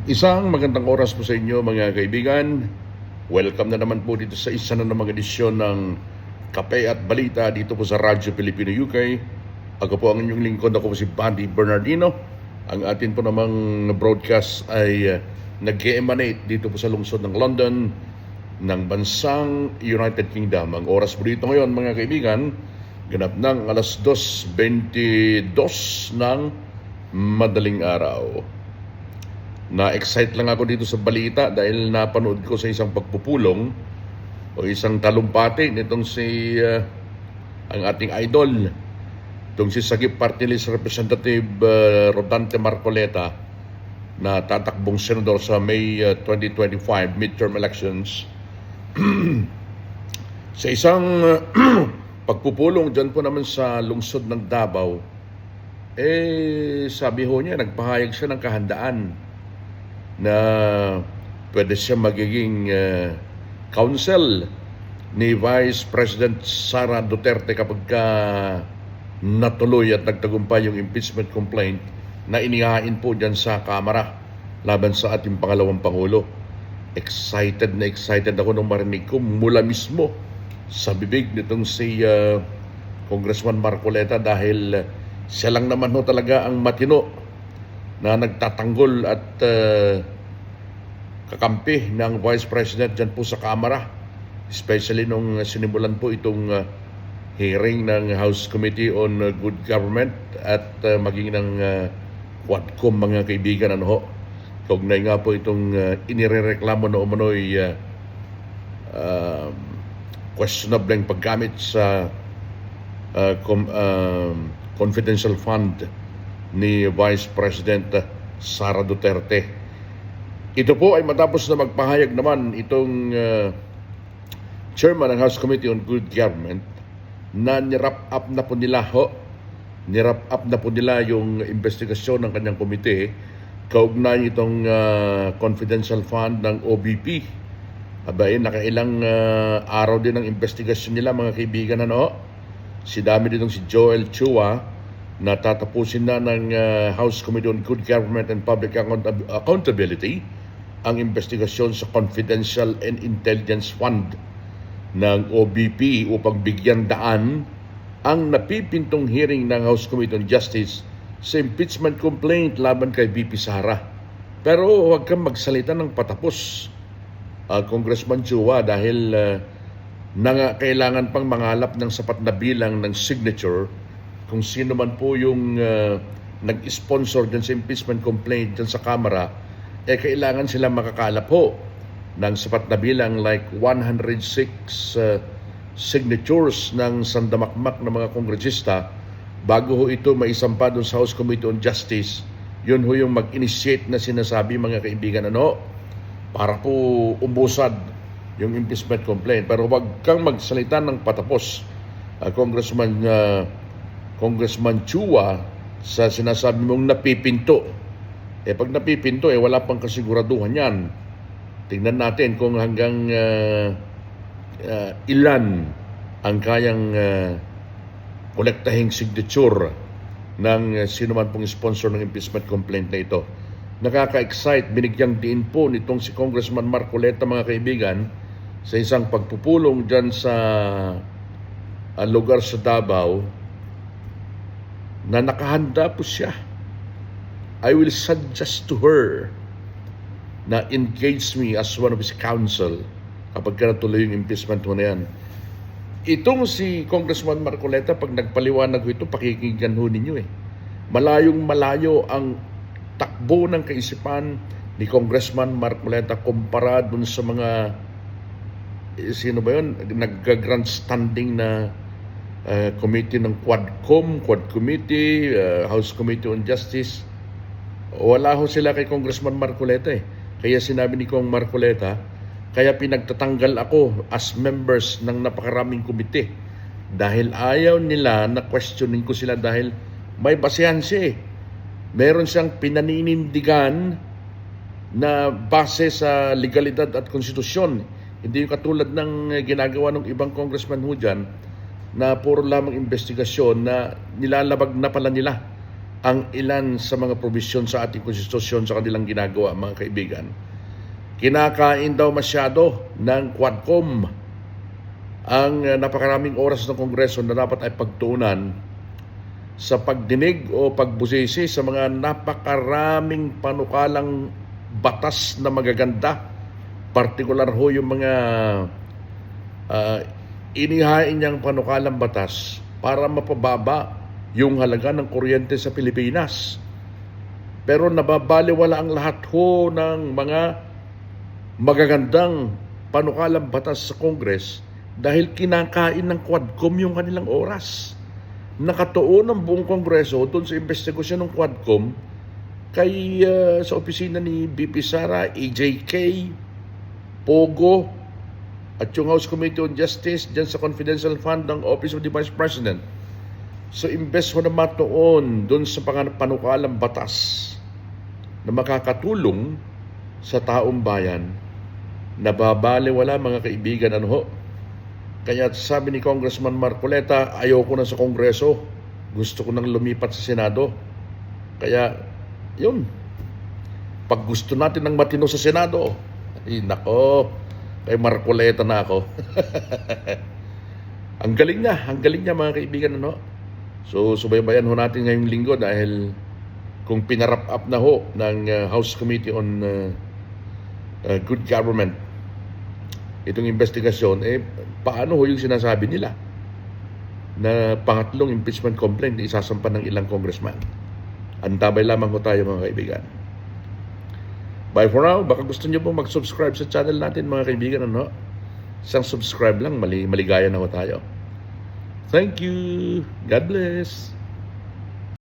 Isang magandang oras po sa inyo mga kaibigan. Welcome na naman po dito sa isa na namang edisyon ng Kape at Balita dito po sa Radyo Pilipino UK. Ako po ang inyong lingkod, ako po si Bandy Bernardino. Ang atin po namang broadcast ay nag-emanate dito po sa lungsod ng London ng bansang United Kingdom. Ang oras po dito ngayon mga kaibigan, ganap ng alas 2:22 ng madaling araw. Na-excite lang ako dito sa balita dahil napanood ko sa isang pagpupulong o isang talumpati nitong ang ating idol, itong si Sagip Party List Representative Rodante Marcoleta na tatakbong senador sa May 2025 midterm elections. Sa isang pagpupulong dyan po naman sa lungsod ng Davao, sabi ho niya, nagpahayag siya ng kahandaan na pwede siya magiging counsel ni Vice President Sara Duterte kapag natuloy at nagtagumpay yung impeachment complaint na inihain po dyan sa Kamara laban sa ating pangalawang Pangulo. Excited na excited ako nung marinig ko mula mismo sa bibig nitong si Congressman Marcoleta dahil siya lang naman ho talaga ang matino na nagtatanggol at kakampi ng Vice President dyan po sa Kamara, especially nung sinimulan po itong hearing ng House Committee on Good Government at maging ng Quadcom mga kaibigan. Kaugnay nga po itong inirereklamo na umano'y questionable ang paggamit sa confidential fund ni Vice President Sara Duterte. Ito po ay matapos na magpahayag naman itong chairman ng House Committee on Good Government na nirap up na po nila yung investigasyon ng kanyang komite kaugnay itong confidential fund ng OBP. Abay, nakailang araw din ang investigasyon nila mga kaibigan. Si dami ditong si Joel Chua na tatapusin na ng House Committee on Good Government and Public Accountability ang investigasyon sa Confidential and Intelligence Fund ng OBP upang bigyan daan ang napipintong hearing ng House Committee on Justice sa impeachment complaint laban kay VP Sara. Pero huwag kang magsalita ng patapos, Congressman Chua, dahil kailangan pang mangalap ng sapat na bilang ng signature kung sino man po yung nag-sponsor dyan sa impeachment complaint dyan sa Kamara. Kailangan sila makakalap po ng sapat na bilang like 106 signatures ng sandamakmak ng mga kongresista bago ho ito maisampa doon sa House Committee on Justice. Yun ho yung mag-initiate na sinasabi mga kaibigan para po umbusad yung impeachment complaint. Pero wag kang magsalita ng patapos, Congressman Chua, sa sinasabi mong napipinto. Pag napipinto, wala pang kasiguraduhan yan. Tingnan natin kung hanggang ilan ang kayang kolektahing signature ng sino man pong sponsor ng impeachment complaint na ito. Nakaka-excite, binigyang diin po nitong si Congressman Marcoleta mga kaibigan sa isang pagpupulong dyan sa lugar sa Davao na nakahanda po siya. I will suggest to her na engage me as one of his counsel kapag natuloy yung impeachment mo na yan. Itong si Congressman Marcoleta, pag nagpaliwanag ko ito, pakikinggan ho ninyo Malayong malayo ang takbo ng kaisipan ni Congressman Marcoleta kumpara dun sa mga sino ba yun? Nag-grandstanding na committee ng Quad Committee, House Committee on Justice. Wala ho sila kay Congressman Marcoleta Kaya sinabi ni Kong Marcoleta, kaya pinagtatanggal ako as members ng napakaraming komite dahil ayaw nila na questioning ko sila dahil may basehan siya Meron siyang pinaninindigan na base sa legalidad at konstitusyon. Hindi yung katulad ng ginagawa ng ibang congressman ho dyan na puro lamang investigasyon na nilalabag na pala nila ang ilan sa mga probisyon sa ating konstitusyon sa kanilang ginagawa, mga kaibigan. Kinakain daw masyado ng Quadcom ang napakaraming oras ng Kongreso na dapat ay pagtuunan sa pagdinig o pagbusisi sa mga napakaraming panukalang batas na magaganda. Partikular ho yung mga inihain niyang panukalang batas para mapababa yung halaga ng kuryente sa Pilipinas. Pero nababaliwala ang lahat ho ng mga magagandang panukalang batas sa Congress dahil kinakain ng Quadcom yung kanilang oras. Nakatuon ang buong Kongreso doon sa investigasyon ng Quadcom kay sa opisina ni BP Sara, EJK, Pogo, at yung House Committee on Justice dyan sa confidential fund ng Office of the Vice President. So imbes mo na matuon doon sa panukalang batas na makakatulong sa taong bayan, nababaliwala mga kaibigan, ano ho? Kaya sabi ni Congressman Marcoleta, ayoko na sa Kongreso, gusto ko nang lumipat sa Senado. Kaya yun, pag gusto natin ng matino sa Senado, ay nako, kay Marcoleta na ako. Ang galing niya mga kaibigan, ano? So subaybayan ho natin ngayong linggo dahil kung pinarap up na ho ng House Committee on Good Government itong investigasyon, paano ho yung sinasabi nila na pangatlong impeachment complaint na isasampan ng ilang congressman? Antabay lamang ho tayo mga kaibigan. Bye for now. Baka gusto nyo pong mag-subscribe sa channel natin mga kaibigan, ano? Isang subscribe lang, maligaya na ho tayo. Thank you. God bless.